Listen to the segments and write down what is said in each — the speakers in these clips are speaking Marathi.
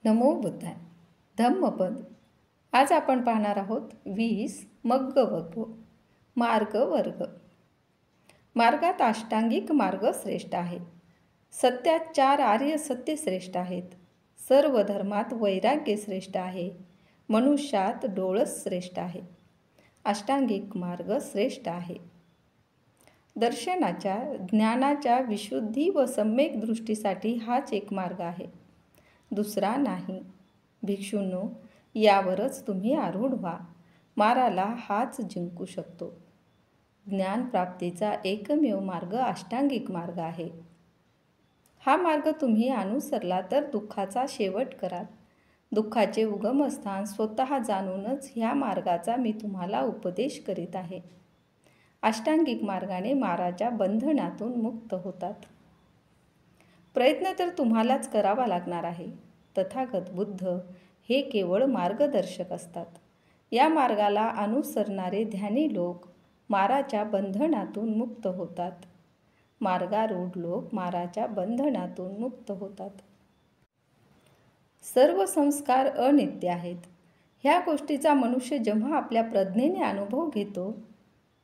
नमो बुद्धाय. धम्मपद. आज आपण पाहणार आहोत 20 मग्ग वग्ग मार्ग वर्ग. मार्गात अष्टांगिक मार्ग श्रेष्ठ आहे. सत्यात 4 आर्य सत्य श्रेष्ठ आहेत. सर्व धर्मात वैराग्य श्रेष्ठ आहे. मनुष्यात डोळस श्रेष्ठ आहे. अष्टांगिक मार्ग श्रेष्ठ आहे. दर्शनाच्या ज्ञानाच्या विशुद्धी व सम्यक दृष्टीसाठी हाच एक मार्ग आहे, दुसरा नाही. भिक्षूंनो, यावरच तुम्ही आरूढ व्हा. माराला हाच जिंकू शकतो. ज्ञानप्राप्तीचा एकमेव मार्ग अष्टांगिक मार्ग आहे. हा मार्ग तुम्ही अनुसरला तर दुःखाचा शेवट कराल. दुःखाचे उगमस्थान स्वतः जाणूनच ह्या मार्गाचा मी तुम्हाला उपदेश करीत आहे. अष्टांगिक मार्गाने माराच्या बंधनातून मुक्त होतात. प्रयत्न तर तुम्हालाच करावा लागणार आहे. तथागत बुद्ध हे केवळ मार्गदर्शक असतात. या मार्गाला अनुसरणारे ध्यानी लोक माराच्या बंधनातून मुक्त होतात. मार्गारूढ लोक माराच्या बंधनातून मुक्त होतात. सर्व संस्कार अनित्य आहेत. ह्या गोष्टीचा मनुष्य जेव्हा आपल्या प्रज्ञेने अनुभव घेतो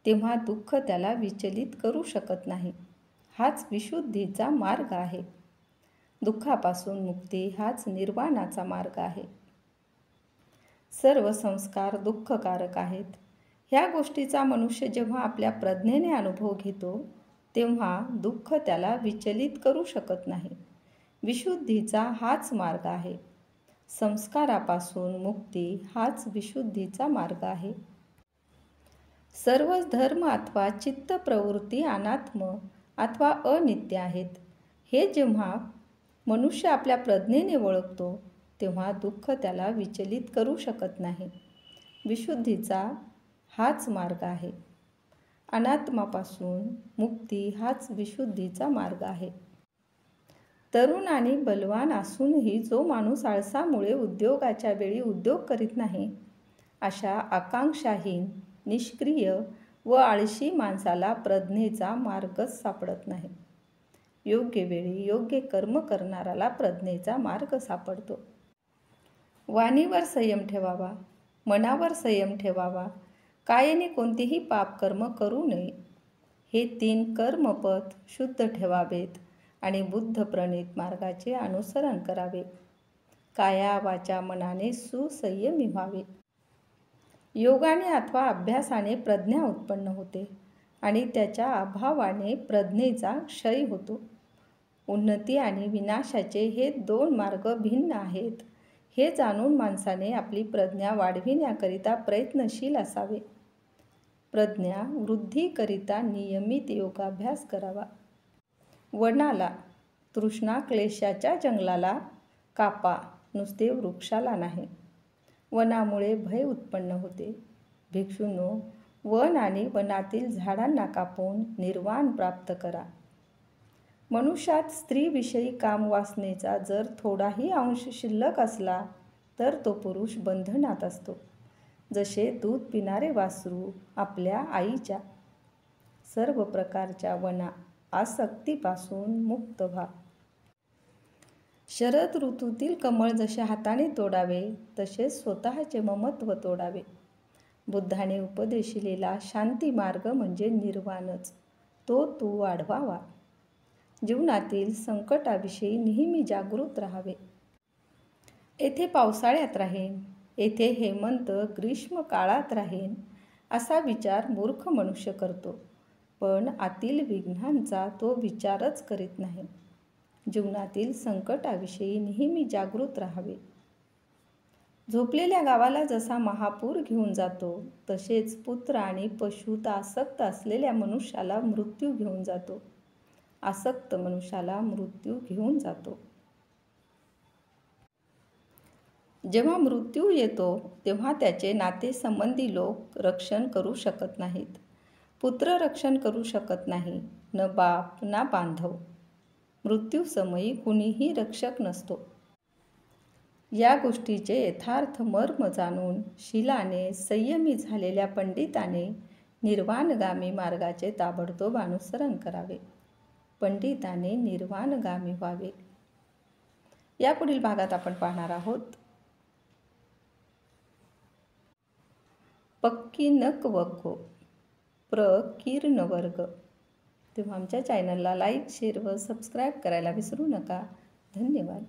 तेव्हा दुःख त्याला विचलित करू शकत नाही. हाच विशुद्धीचा मार्ग आहे. दुःखापासून मुक्ती हाच निर्वाणाचा मार्ग आहे. सर्व संस्कार दुःखकारक आहेत. ह्या गोष्टीचा मनुष्य जेव्हा आपल्या प्रज्ञेने अनुभव घेतो तेव्हा दुःख त्याला विचलित करू शकत नाही. विशुद्धीचा हाच मार्ग आहे. संस्कारापासून मुक्ती हाच विशुद्धीचा मार्ग आहे. सर्व धर्म अथवा चित्त प्रवृत्ती अनात्म अथवा अनित्य आहेत. हे जेव्हा मनुष्य आपल्या प्रज्ञेने ओळखतो तेव्हा दुःख त्याला विचलित करू शकत नाही. विशुद्धीचा हाच मार्ग आहे. अनात्मापासून मुक्ती हाच विशुद्धीचा मार्ग आहे. तरुण आणि बलवान असूनही जो माणूस आळसामुळे उद्योगाच्या वेळी उद्योग करीत नाही, अशा आकांक्षाहीन, निष्क्रिय व आळशी माणसाला प्रज्ञेचा मार्गच सापडत नाही. योग्य वेळी योग्य कर्म करणाऱ्याला प्रज्ञेचा मार्ग सापडतो. वाणीवर संयम ठेवावा, मनावर संयम ठेवावा, कायेने कोणतेही पापकर्म करू नये. हे 3 कर्मपथ शुद्ध ठेवावेत आणि बुद्ध प्रणीत मार्गाचे अनुसरण करावे. काया वाचा मनाने सुसंयमी व्हावे. योगाने अथवा अभ्यासाने प्रज्ञा उत्पन्न होते आणि त्याच्या अभावाने प्रज्ञेचा क्षय होतो. उन्नती आणि विनाशाचे हे 2 मार्ग भिन्न आहेत. हे जाणून माणसाने आपली प्रज्ञा वाढविण्याकरिता प्रयत्नशील असावे. प्रज्ञा वृद्धीकरिता नियमित योगाभ्यास करावा. वनाला, तृष्णा क्लेशाच्या जंगलाला कापा, नुसते वृक्षाला नाही. वनामुळे भय उत्पन्न होते. भिक्षूंनो, वन आणि वनातील झाडांना कापून निर्वाण प्राप्त करा. मनुष्यात स्त्रीविषयी कामवासनेचा जर थोडाही अंश शिल्लक असला तर तो पुरुष बंधनात असतो. जसे दूध पिणारे वासरू आपल्या आईच्या. सर्व प्रकारच्या वना आसक्तीपासून मुक्त व्हा. शरद ऋतूतील कमळ जसे हाताने तोडावे तसे स्वतःचे ममत्व तोडावे. बुद्धाने उपदेशिलेला शांती मार्ग म्हणजे निर्वाणच. तो तू वाढवावा. जीवनातील संकटाविषयी नेहमी जागृत राहावे. येथे पावसाळ्यात राहीन, येथे हेमंत ग्रीष्म काळात राहीन असा विचार मूर्ख मनुष्य करतो, पण आतील विघ्नांचा तो विचारच करीत नाही. जीवनातील संकटाविषयी नेहमी जागृत राहावे. झोपलेल्या गावाला जसा महापूर घेऊन जातो तसेच पुत्र आणि पशुत आसक्त असलेल्या मनुष्याला मृत्यू घेऊन जातो. आसक्त मनुष्याला मृत्यू घेऊन जातो. जेव्हा मृत्यू येतो तेव्हा त्याचे नातेसंबंधी लोक रक्षण करू शकत नाहीत. पुत्र रक्षण करू शकत नाही, न बाप ना बांधव. मृत्यूसमयी कुणीही रक्षक नसतो. या गोष्टीचे यथार्थ मर्म जाणून शीलाने संयमी झालेल्या पंडिताने निर्वाणगामी मार्गाचे ताबडतोब अनुसरण करावे. पंडिताने निर्वाणगामी व्हावे. यापुढील भागात आपण पाहणार आहोत पक्की नक वक्को प्रकीर्णवर्ग। तेव्हा आमच्या चॅनलला लाईक, शेअर व सबस्क्राईब करायला विसरू नका। धन्यवाद।